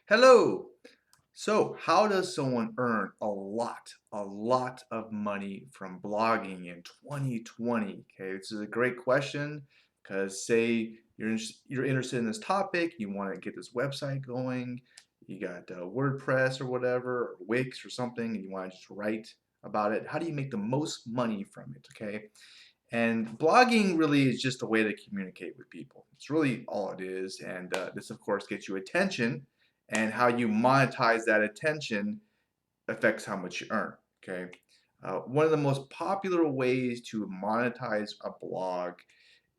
Hello. So, how does someone earn a lot of money from blogging in 2020? Okay, this is a great question because say you're interested in this topic, you want to get this website going, you got WordPress or whatever, or Wix or something, and you want to just write about it. How do you make the most money from it? Okay, and blogging really is just a way to communicate with people. It's really all it is. And this, of course, gets you attention. And how you monetize that attention affects how much you earn. Okay. One of the most popular ways to monetize a blog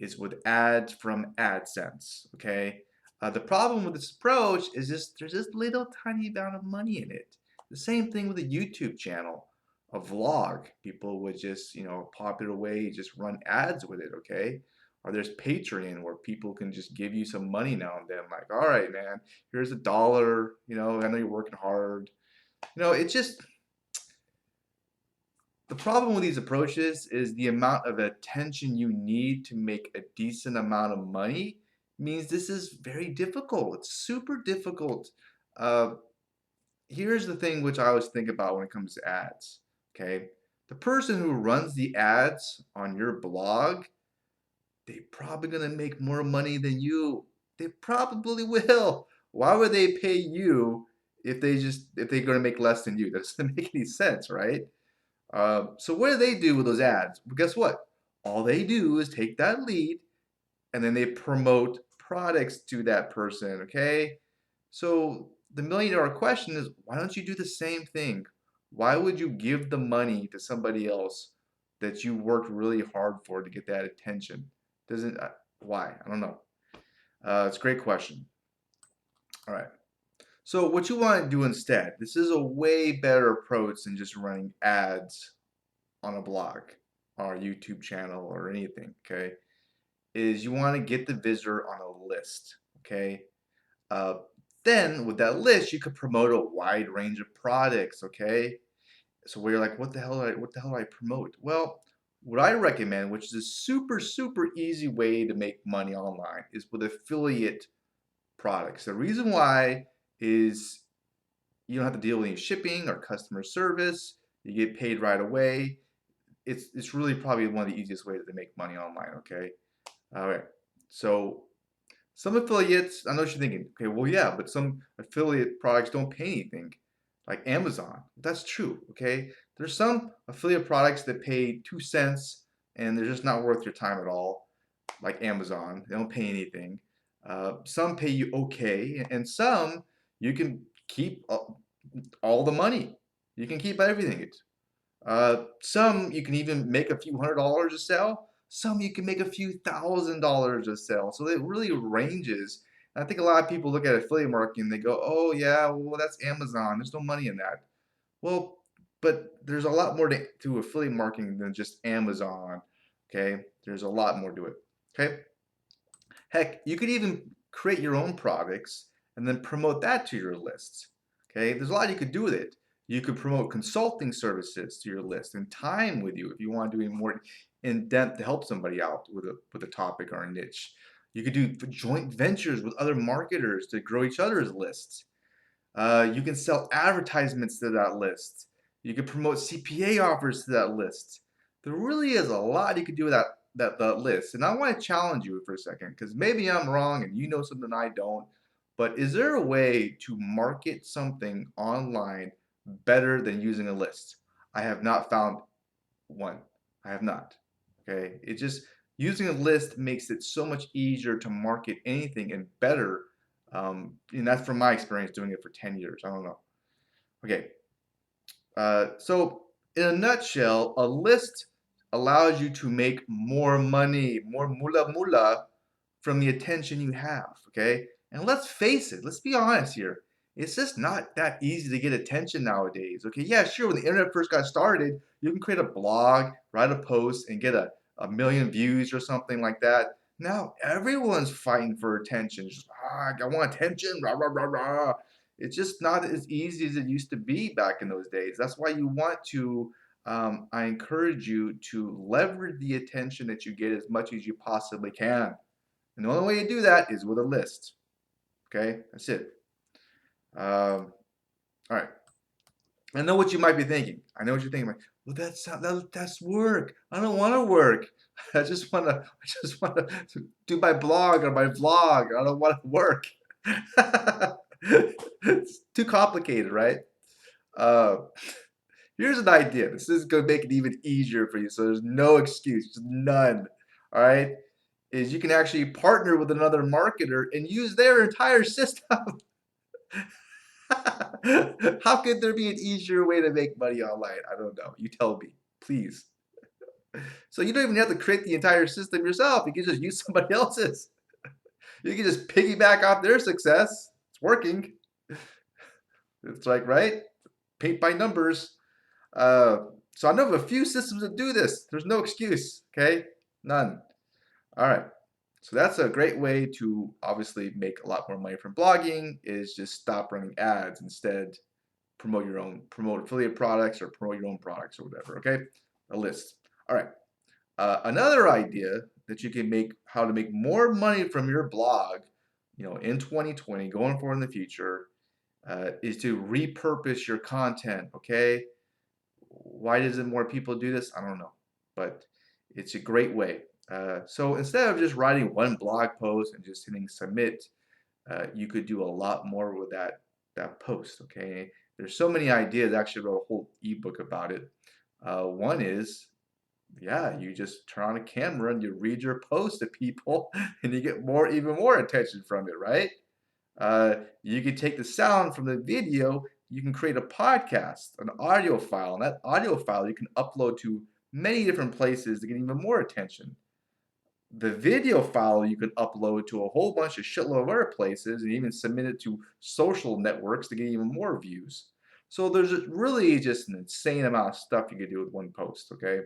is with ads from Adsense. Okay. The problem with this approach is just there's this little tiny amount of money in it. The same thing with a YouTube channel, a vlog. People would just, a popular way, just run ads with it. Okay. Or there's Patreon where people can just give you some money now and then. Like, all right, man, here's $1. I know you're working hard. It's just the problem with these approaches is the amount of attention you need to make a decent amount of money means this is very difficult. It's super difficult. Uh, Here's the thing which I always think about when it comes to ads. Okay. The person who runs the ads on your blog, they're probably going to make more money than you. They probably will. Why would they pay you if they're going to make less than you? That doesn't make any sense, right? So what do they do with those ads? Well, guess what? All they do is take that lead and then they promote products to that person, okay? So the million-dollar question is, why don't you do the same thing? Why would you give the money to somebody else that you worked really hard for to get that attention? Doesn't why? I don't know. It's a great question. All right. So what you want to do instead, this is a way better approach than just running ads on a blog or a YouTube channel or anything, okay, is you want to get the visitor on a list, okay? Uh, then with that list, you could promote a wide range of products, okay? So where you're like, what the hell do I promote? Well, what I recommend, which is a super, super easy way to make money online, is with affiliate products. The reason why is you don't have to deal with any shipping or customer service. You get paid right away. It's really probably one of the easiest ways to make money online. Okay, all right. So some affiliates, I know what you're thinking. Okay, well, yeah, but some affiliate products don't pay anything, like Amazon. That's true. Okay, there's some affiliate products that pay 2 cents and they're just not worth your time at all, like Amazon. They don't pay anything. Some pay you okay, and some you can keep all the money. You can keep everything. Some you can even make a few $100s a sell. Some you can make a few $1,000s a sell. So it really ranges. And I think a lot of people look at affiliate marketing and they go, "Oh yeah, well that's Amazon. There's no money in that." Well, but there's a lot more to affiliate marketing than just Amazon. Okay, there's a lot more to it. Okay, heck, you could even create your own products and then promote that to your lists. Okay, there's a lot you could do with it. You could promote consulting services to your list and time with you if you want to do any more in depth to help somebody out with a topic or a niche. You could do joint ventures with other marketers to grow each other's lists. You can sell advertisements to that list. You can promote CPA offers to that list. There really is a lot you can do with that list. And I want to challenge you for a second because maybe I'm wrong and you know something I don't. But is there a way to market something online better than using a list? I have not found one. I have not. Okay. It just using a list makes it so much easier to market anything and better. And that's from my experience doing it for 10 years. I don't know. Okay. So in a nutshell, a list allows you to make more money, more mula mula from the attention you have. Okay. And let's face it, let's be honest here. It's just not that easy to get attention nowadays. Okay. Yeah, sure. When the internet first got started, you can create a blog, write a post, and get a million views or something like that. Now everyone's fighting for attention. Just, I want attention, rah, rah, rah, rah. It's just not as easy as it used to be back in those days. That's why you want to, I encourage you to leverage the attention that you get as much as you possibly can. And the only way you do that is with a list. Okay, that's it. All right. I know what you might be thinking. I know what you're thinking. Like, well, that's work. I don't want to work. I just want to do my blog or my vlog. I don't want to work. It's too complicated, right? Uh, Here's an idea. This is going to make it even easier for you. So there's no excuse, none. All right, is you can actually partner with another marketer and use their entire system. How could there be an easier way to make money online? I don't know. You tell me, please. So you don't even have to create the entire system yourself. You can just use somebody else's. You can just piggyback off their success. It's working. It's like, right? Paint by numbers. Uh, so I know of a few systems that do this. There's no excuse, okay? None. All right. So that's a great way to obviously make a lot more money from blogging is just stop running ads. Instead, promote affiliate products or promote your own products or whatever, okay? A list. All right. Another idea that you can make how to make more money from your blog, in 2020, going forward in the future, is to repurpose your content, okay? Why doesn't more people do this? I don't know, but it's a great way. So instead of just writing one blog post and just hitting submit, you could do a lot more with that post. Okay, there's so many ideas. I actually wrote a whole ebook about it. One is, yeah, you just turn on a camera and you read your post to people, and you get even more attention from it, right? You can take the sound from the video, you can create a podcast, an audio file, and that audio file you can upload to many different places to get even more attention. The video file you can upload to a whole bunch of shitload of other places and even submit it to social networks to get even more views. So there's really just an insane amount of stuff you can do with one post, okay?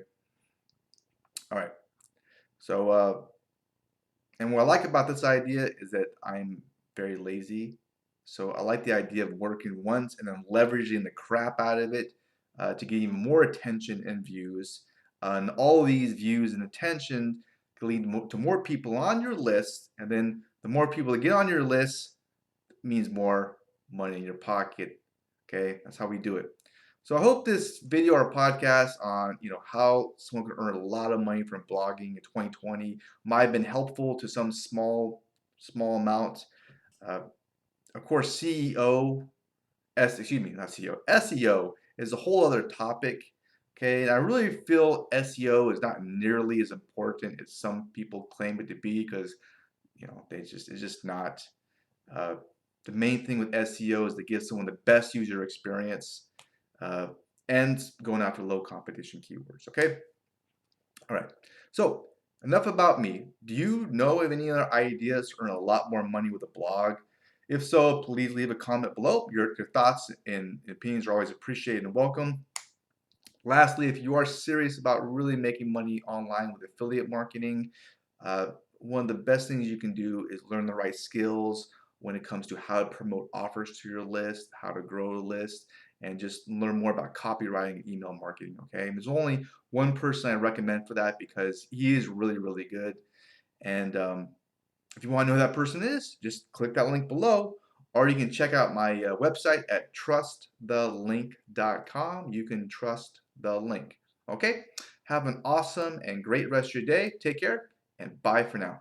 All right. So and what I like about this idea is that I'm very lazy. So I like the idea of working once and then leveraging the crap out of it to get even more attention and views. And all these views and attention can lead to more people on your list. And then the more people that get on your list means more money in your pocket. Okay, that's how we do it. So I hope this video or podcast on how someone can earn a lot of money from blogging in 2020 might have been helpful to some small amount. Uh, of course, excuse me, not CEO, SEO is a whole other topic. Okay, and I really feel SEO is not nearly as important as some people claim it to be because it's just not. Uh, the main thing with SEO is to give someone the best user experience uh, and going after low competition keywords. Okay. All right. So enough about me. Do you know of any other ideas to earn a lot more money with a blog? If so, please leave a comment below. Your thoughts and opinions are always appreciated and welcome. Lastly, if you are serious about really making money online with affiliate marketing, uh, one of the best things you can do is learn the right skills when it comes to how to promote offers to your list, how to grow a list, and just learn more about copywriting and email marketing. Okay, and there's only one person I recommend for that because he is really, really good. And if you want to know who that person is, just click that link below, or you can check out my website at trustthelink.com. You can trust the link. Okay? Have an awesome and great rest of your day. Take care, and bye for now.